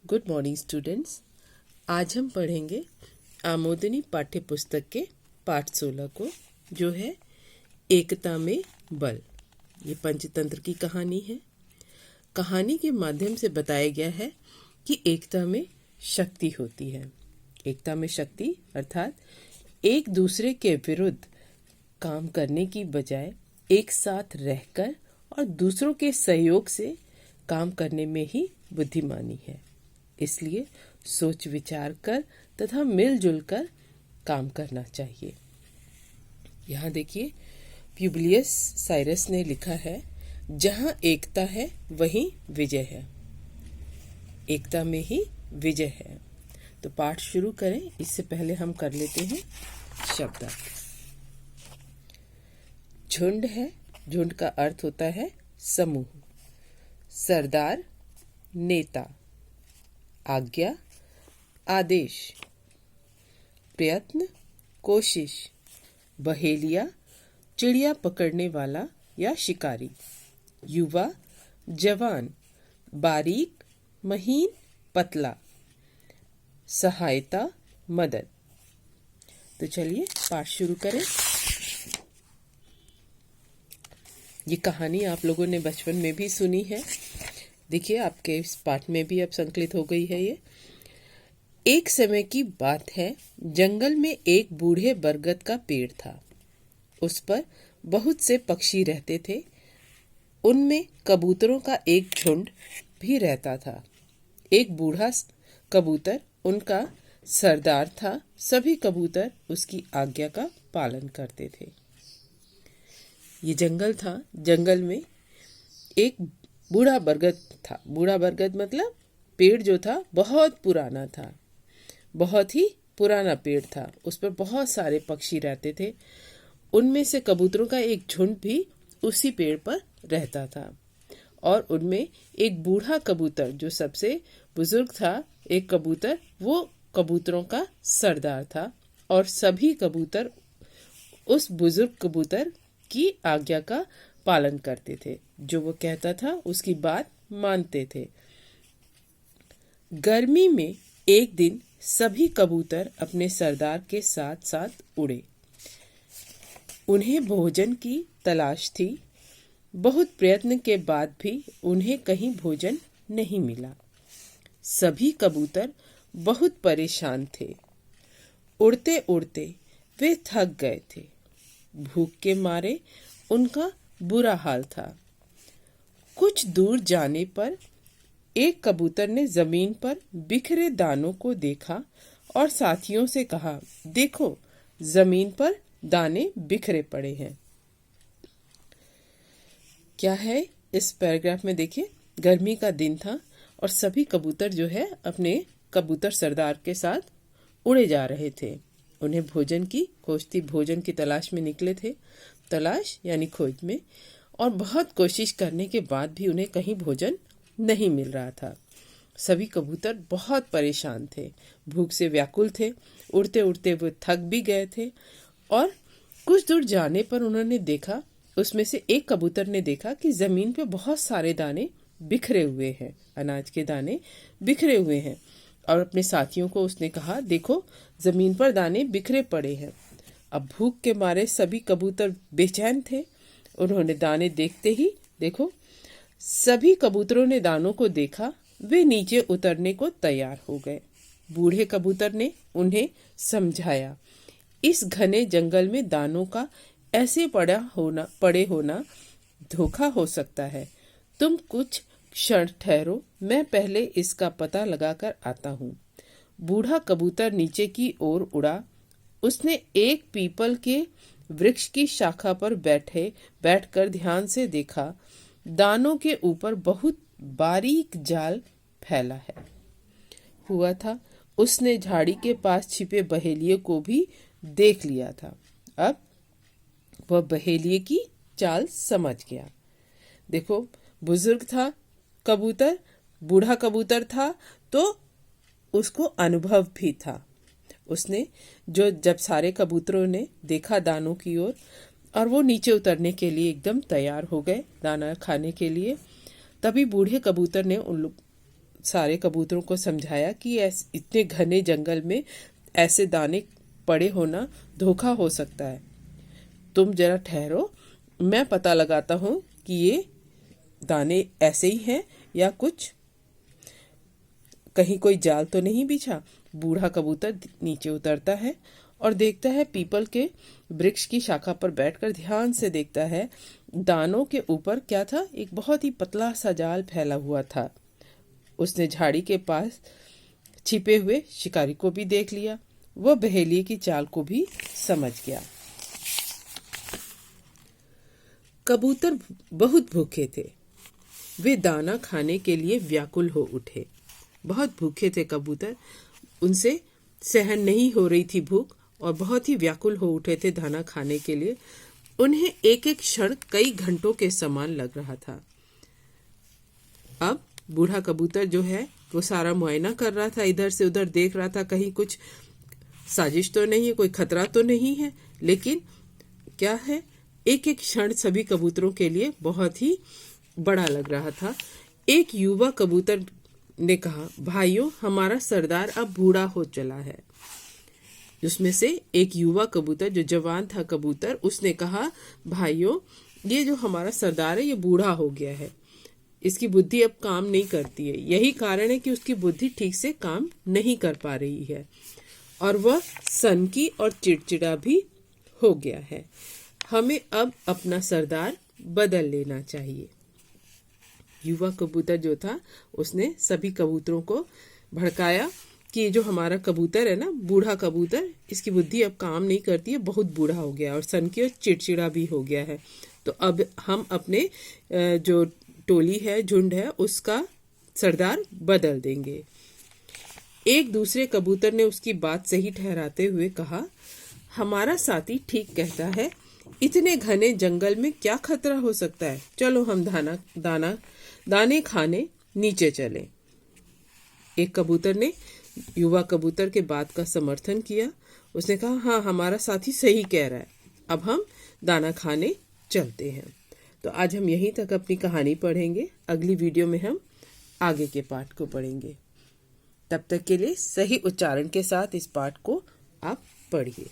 Good morning students. आज हम पढ़ेंगे आमोदनी पाठ्य पुस्तक के पाठ 16 को, जो है एकता में बल। ये पंचतंत्र की कहानी है। कहानी के माध्यम से बताया गया है कि एकता में शक्ति होती है। एकता में शक्ति अर्थात एक दूसरे के विरुद्ध काम करने की बजाय एक साथ रहकर और दूसरों के सहयोग से काम करने में ही बुद्धिमानी है। इसलिए सोच विचार कर तथा मिलजुल कर काम करना चाहिए। यहाँ देखिए, प्यूब्लियस साइरस ने लिखा है, जहाँ एकता है वहीं विजय है। एकता में ही विजय है। तो पाठ शुरू करें। इससे पहले हम कर लेते हैं शब्दार्थ। झुंड है। झुंड का अर्थ होता है समूह। सरदार, नेता। आज्ञा, आदेश। प्रयत्न, कोशिश। बहेलिया, चिड़िया पकड़ने वाला या शिकारी। युवा, जवान। बारीक, महीन, पतला। सहायता, मदद। तो चलिए पाठ शुरू करें। ये कहानी आप लोगों ने बचपन में भी सुनी है। देखिए, आपके इस पाठ में भी अब संकलित हो गई है ये। एक समय की बात है, जंगल में एक बूढ़े बरगद का पेड़ था। उस पर बहुत से पक्षी रहते थे। उनमें कबूतरों का एक झुंड भी रहता था। एक बूढ़ा कबूतर उनका सरदार था। सभी कबूतर उसकी आज्ञा का पालन करते थे। ये जंगल था। जंगल में एक बूढ़ा बरगद था। बूढ़ा बरगद मतलब पेड़ जो था बहुत पुराना था। बहुत ही पुराना पेड़ था। उस पर बहुत सारे पक्षी रहते थे। उनमें से कबूतरों का एक झुंड भी उसी पेड़ पर रहता था। और उनमें एक बूढ़ा कबूतर जो सबसे बुजुर्ग था, एक कबूतर, वो कबूतरों का सरदार था। और सभी कबूतर उस बुजुर्ग कबूतर की आज्ञा का पालन करते थे। जो वो कहता था उसकी बात मानते थे। गर्मी में एक दिन सभी कबूतर अपने सरदार के साथ साथ उड़े। उन्हें भोजन की तलाश थी। बहुत प्रयत्न के बाद भी उन्हें कहीं भोजन नहीं मिला। सभी कबूतर बहुत परेशान थे। उड़ते उड़ते वे थक गए थे। भूख के मारे उनका बुरा हाल था। कुछ दूर जाने पर एक कबूतर ने जमीन पर बिखरे दानों को देखा और साथियों से कहा, देखो, जमीन पर दाने बिखरे पड़े हैं। क्या है इस पैराग्राफ में? देखिए, गर्मी का दिन था और सभी कबूतर जो है अपने कबूतर सरदार के साथ उड़े जा रहे थे। उन्हें भोजन की खोज थी। भोजन की तलाश में निकले थे। तलाश यानी खोज में। और बहुत कोशिश करने के बाद भी उन्हें कहीं भोजन नहीं मिल रहा था। सभी कबूतर बहुत परेशान थे, भूख से व्याकुल थे। उड़ते उड़ते वो थक भी गए थे। और कुछ दूर जाने पर उन्होंने देखा, उसमें से एक कबूतर ने देखा कि जमीन पे बहुत सारे दाने बिखरे हुए हैं। अनाज के दाने बिखरे हुए हैं। और अपने साथियों को उसने कहा, देखो, जमीन पर दाने बिखरे पड़े हैं। अब भूख के मारे सभी कबूतर बेचैन थे। उन्होंने दाने देखते ही, देखो, सभी कबूतरों ने दानों को देखा। वे नीचे उतरने को तैयार हो गए। बूढ़े कबूतर ने उन्हें समझाया, इस घने जंगल में दानों का ऐसे पड़े होना धोखा हो सकता है। तुम कुछ क्षण ठहरो, मैं पहले इसका पता लगाकर आता हूँ। बूढ़ा कबूतर नीचे की ओर उड़ा। उसने एक पीपल के वृक्ष की शाखा पर बैठकर ध्यान से देखा। दानों के ऊपर बहुत बारीक जाल फैला है हुआ था। उसने झाड़ी के पास छिपे बहेलिये को भी देख लिया था। अब वह बहेलिये की चाल समझ गया। देखो, बुजुर्ग था कबूतर, बूढ़ा कबूतर था, तो उसको अनुभव भी था। उसने जब सारे कबूतरों ने देखा दानों की ओर, और वो नीचे उतरने के लिए एकदम तैयार हो गए दाना खाने के लिए, तभी बूढ़े कबूतर ने सारे कबूतरों को समझाया कि इतने घने जंगल में ऐसे दाने पड़े होना धोखा हो सकता है। तुम जरा ठहरो, मैं पता लगाता हूँ कि ये दाने ऐसे ही हैं या कुछ कहीं कोई जाल तो नहीं बिछा। बूढ़ा कबूतर नीचे उतरता है और देखता है पीपल के वृक्ष की शाखा पर बैठकर ध्यान से देखता है। दानों के ऊपर क्या था? एक बहुत ही पतला सा जाल फैला हुआ था। उसने झाड़ी के पास छिपे हुए शिकारी को भी देख लिया। वह बहेलिए की चाल को भी समझ गया। कबूतर बहुत भूखे थे। वे दाना खाने के लिए व्याकुल हो उठे। बहुत भूखे थे कबूतर, उनसे सहन नहीं हो रही थी भूख और बहुत ही व्याकुल हो उठे थे दाना खाने के लिए। उन्हें एक एक क्षण कई घंटों के समान लग रहा था। अब बूढ़ा कबूतर जो है वो सारा मुआयना कर रहा था, इधर से उधर देख रहा था, कहीं कुछ साजिश तो नहीं है, कोई खतरा तो नहीं है। लेकिन क्या है, एक एक क्षण सभी कबूतरों के लिए बहुत ही बड़ा लग रहा था। एक युवा कबूतर ने कहा, भाइयों, हमारा सरदार अब बूढ़ा हो चला है। उसमें से एक युवा कबूतर जो जवान था कबूतर, उसने कहा, भाइयों, ये जो हमारा सरदार है ये बूढ़ा हो गया है, इसकी बुद्धि अब काम नहीं करती है। यही कारण है कि उसकी बुद्धि ठीक से काम नहीं कर पा रही है और वह सनकी और चिड़चिड़ा भी हो गया है। हमें अब अपना सरदार बदल लेना चाहिए। युवा कबूतर जो था उसने सभी कबूतरों को भड़काया कि जो हमारा कबूतर है ना, बूढ़ा कबूतर, इसकी बुद्धि अब काम नहीं करती है, बहुत बूढ़ा हो गया और सनकी और चिड़चिड़ा भी हो गया है। तो अब हम अपने जो टोली है, झुंड है, उसका सरदार बदल देंगे। एक दूसरे कबूतर ने उसकी बात सही ठहराते हुए कहा, हमारा साथी ठीक कहता है, इतने घने जंगल में क्या खतरा हो सकता है। चलो हम दाने खाने नीचे चलें। एक कबूतर ने युवा कबूतर के बात का समर्थन किया। उसने कहा, हाँ, हमारा साथी सही कह रहा है, अब हम दाना खाने चलते हैं। तो आज हम यहीं तक अपनी कहानी पढ़ेंगे। अगली वीडियो में हम आगे के पाठ को पढ़ेंगे। तब तक के लिए सही उच्चारण के साथ इस पाठ को आप पढ़िए।